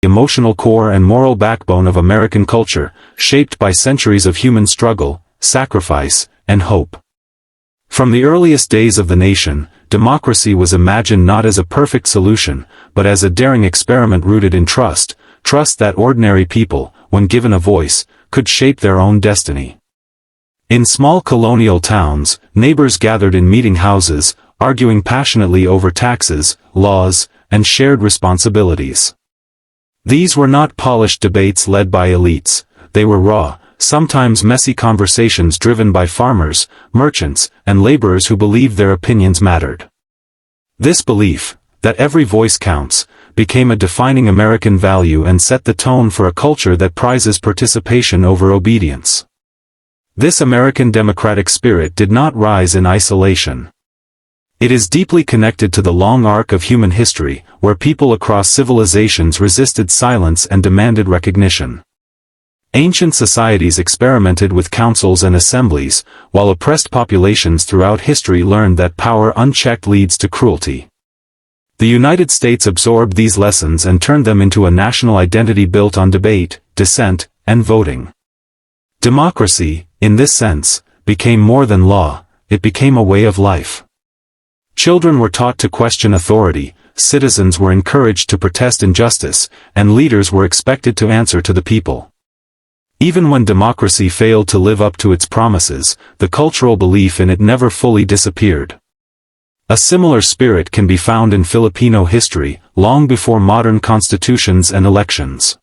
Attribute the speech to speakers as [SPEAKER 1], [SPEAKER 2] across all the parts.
[SPEAKER 1] emotional core and moral backbone of American culture, shaped by centuries of human struggle, sacrifice, and hope. From the earliest days of the nation, democracy was imagined not as a perfect solution, but as a daring experiment rooted in trust that ordinary people, when given a voice, could shape their own destiny. In small colonial towns, neighbors gathered in meeting houses, arguing passionately over taxes, laws, and shared responsibilities. These were not polished debates led by elites, they were raw, sometimes messy conversations driven by farmers, merchants, and laborers who believed their opinions mattered. This belief, that every voice counts, became a defining American value and set the tone for a culture that prizes participation over obedience. This American democratic spirit did not rise in isolation. It is deeply connected to the long arc of human history, where people across civilizations resisted silence and demanded recognition. Ancient societies experimented with councils and assemblies, while oppressed populations throughout history learned that power unchecked leads to cruelty. The United States absorbed these lessons and turned them into a national identity built on debate, dissent, and voting. Democracy, in this sense, became more than law, it became a way of life. Children were taught to question authority, citizens were encouraged to protest injustice, and leaders were expected to answer to the people. Even when democracy failed to live up to its promises, the cultural belief in it never fully disappeared. A similar spirit can be found in Filipino history, long before modern constitutions and elections.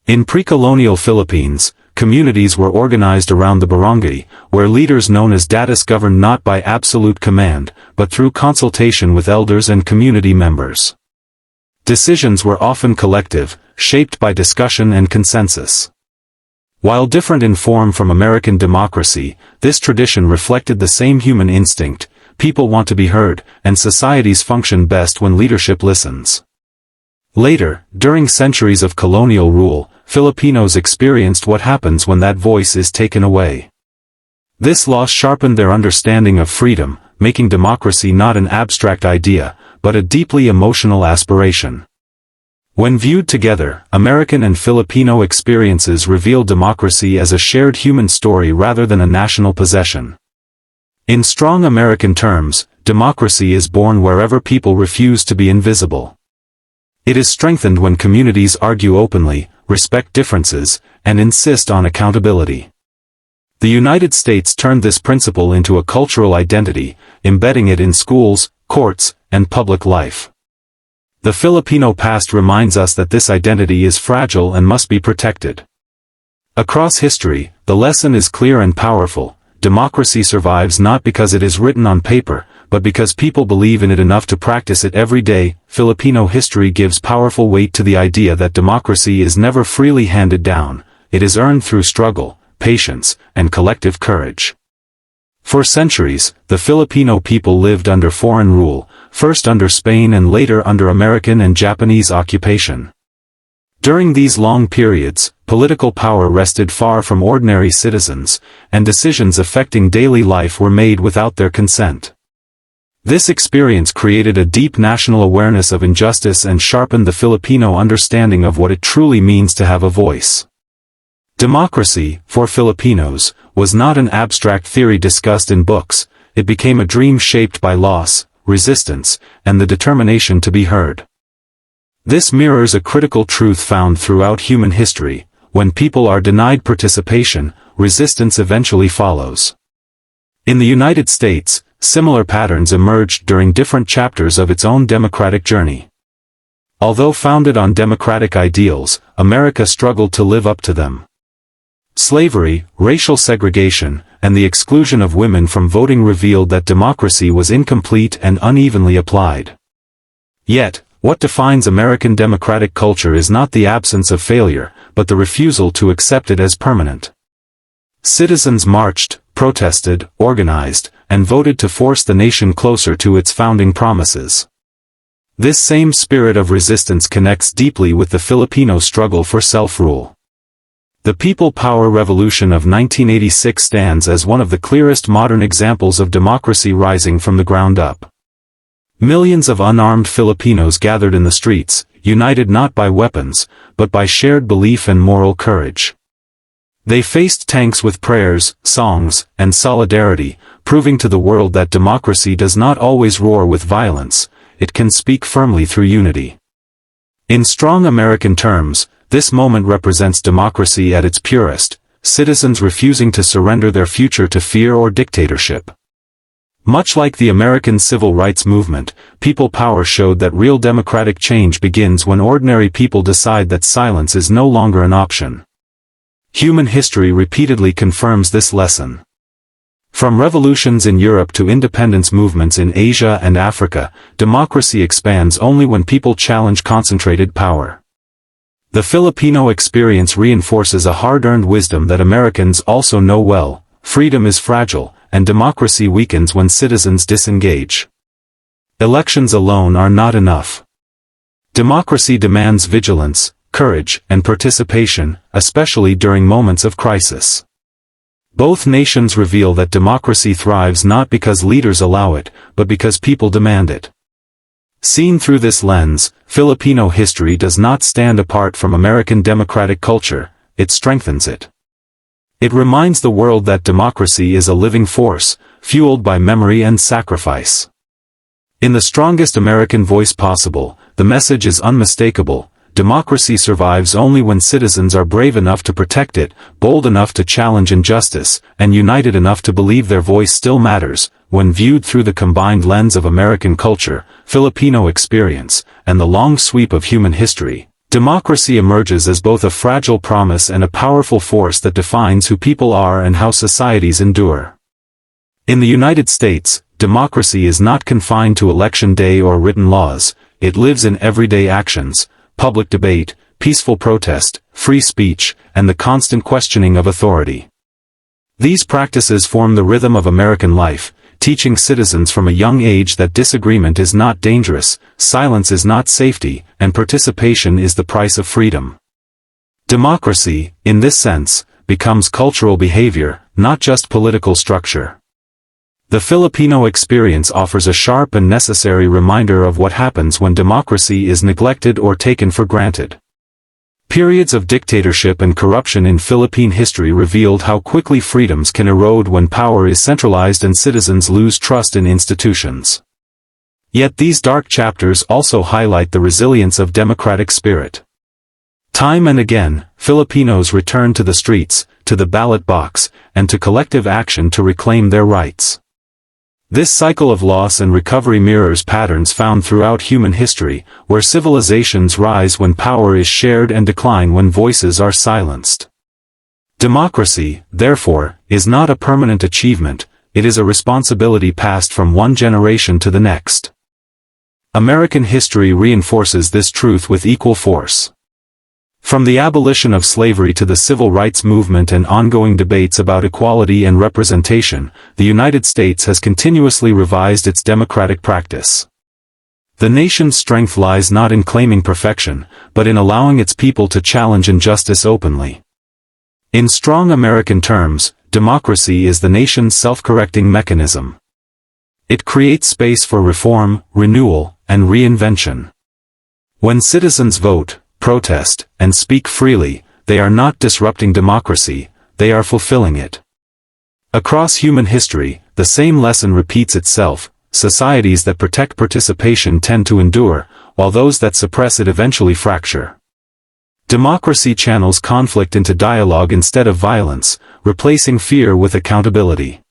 [SPEAKER 1] In pre-colonial Philippines, communities were organized around the barangay, where leaders known as datos governed not by absolute command, but through consultation with elders and community members. Decisions were often collective, shaped by discussion and consensus. While different in form from American democracy, this tradition reflected the same human instinct: people want to be heard, and societies function best when leadership listens. Later, during centuries of colonial rule, Filipinos experienced what happens when that voice is taken away. This loss sharpened their understanding of freedom, making democracy not an abstract idea, but a deeply emotional aspiration. When viewed together, American and Filipino experiences reveal democracy as a shared human story rather than a national possession. In strong American terms, democracy is born wherever people refuse to be invisible. It is strengthened when communities argue openly, respect differences, and insist on accountability. The United States turned this principle into a cultural identity, embedding it in schools, courts, and public life. The Filipino past reminds us that this identity is fragile and must be protected. Across history, the lesson is clear and powerful: democracy survives not because it is written on paper, but because people believe in it enough to practice it every day. Filipino history gives powerful weight to the idea that democracy is never freely handed down, it is earned through struggle, patience, and collective courage. For centuries, the Filipino people lived under foreign rule, first under Spain and later under American and Japanese occupation. During these long periods, political power rested far from ordinary citizens, and decisions affecting daily life were made without their consent. This experience created a deep national awareness of injustice and sharpened the Filipino understanding of what it truly means to have a voice. Democracy, for Filipinos, was not an abstract theory discussed in books, it became a dream shaped by loss, resistance, and the determination to be heard. This mirrors a critical truth found throughout human history: when people are denied participation, resistance eventually follows. In the United States, similar patterns emerged during different chapters of its own democratic journey. Although founded on democratic ideals, America struggled to live up to them. Slavery, racial segregation, and the exclusion of women from voting revealed that democracy was incomplete and unevenly applied. Yet, what defines American democratic culture is not the absence of failure, but the refusal to accept it as permanent. Citizens marched, protested, organized, and voted to force the nation closer to its founding promises. This same spirit of resistance connects deeply with the Filipino struggle for self-rule. The People Power Revolution of 1986 stands as one of the clearest modern examples of democracy rising from the ground up. Millions of unarmed Filipinos gathered in the streets, united not by weapons, but by shared belief and moral courage. They faced tanks with prayers, songs, and solidarity, proving to the world that democracy does not always roar with violence, it can speak firmly through unity. In strong American terms, this moment represents democracy at its purest, citizens refusing to surrender their future to fear or dictatorship. Much like the American civil rights movement, people power showed that real democratic change begins when ordinary people decide that silence is no longer an option. Human history repeatedly confirms this lesson. From revolutions in Europe to independence movements in Asia and Africa, democracy expands only when people challenge concentrated power. The Filipino experience reinforces a hard-earned wisdom that Americans also know well: freedom is fragile, and democracy weakens when citizens disengage. Elections alone are not enough. Democracy demands vigilance, courage, and participation, especially during moments of crisis. Both nations reveal that democracy thrives not because leaders allow it, but because people demand it. Seen through this lens, Filipino history does not stand apart from American democratic culture, it strengthens it. It reminds the world that democracy is a living force, fueled by memory and sacrifice. In the strongest American voice possible, the message is unmistakable: democracy survives only when citizens are brave enough to protect it, bold enough to challenge injustice, and united enough to believe their voice still matters. When viewed through the combined lens of American culture, Filipino experience, and the long sweep of human history, democracy emerges as both a fragile promise and a powerful force that defines who people are and how societies endure. In the United States, democracy is not confined to election day or written laws, it lives in everyday actions: public debate, peaceful protest, free speech, and the constant questioning of authority. These practices form the rhythm of American life, teaching citizens from a young age that disagreement is not dangerous, silence is not safety, and participation is the price of freedom. Democracy, in this sense, becomes cultural behavior, not just political structure. The Filipino experience offers a sharp and necessary reminder of what happens when democracy is neglected or taken for granted. Periods of dictatorship and corruption in Philippine history revealed how quickly freedoms can erode when power is centralized and citizens lose trust in institutions. Yet these dark chapters also highlight the resilience of democratic spirit. Time and again, Filipinos return to the streets, to the ballot box, and to collective action to reclaim their rights. This cycle of loss and recovery mirrors patterns found throughout human history, where civilizations rise when power is shared and decline when voices are silenced. Democracy, therefore, is not a permanent achievement, it is a responsibility passed from one generation to the next. American history reinforces this truth with equal force. From the abolition of slavery to the civil rights movement and ongoing debates about equality and representation, the United States has continuously revised its democratic practice. The nation's strength lies not in claiming perfection, but in allowing its people to challenge injustice openly. In strong American terms, democracy is the nation's self-correcting mechanism. It creates space for reform, renewal, and reinvention. When citizens vote, protest, and speak freely, they are not disrupting democracy, they are fulfilling it. Across human history, the same lesson repeats itself: societies that protect participation tend to endure, while those that suppress it eventually fracture. Democracy channels conflict into dialogue instead of violence, replacing fear with accountability.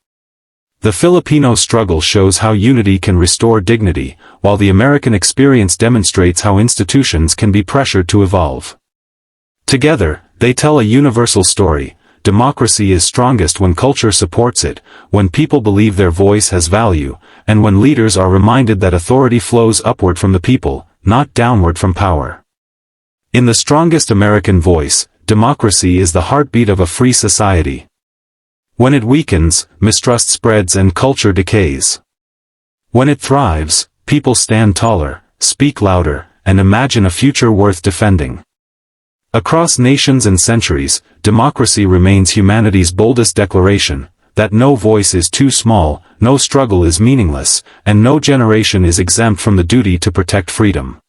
[SPEAKER 1] The Filipino struggle shows how unity can restore dignity, while the American experience demonstrates how institutions can be pressured to evolve. Together, they tell a universal story: democracy is strongest when culture supports it, when people believe their voice has value, and when leaders are reminded that authority flows upward from the people, not downward from power. In the strongest American voice, democracy is the heartbeat of a free society. When it weakens, mistrust spreads and culture decays. When it thrives, people stand taller, speak louder, and imagine a future worth defending. Across nations and centuries, democracy remains humanity's boldest declaration: that no voice is too small, no struggle is meaningless, and no generation is exempt from the duty to protect freedom.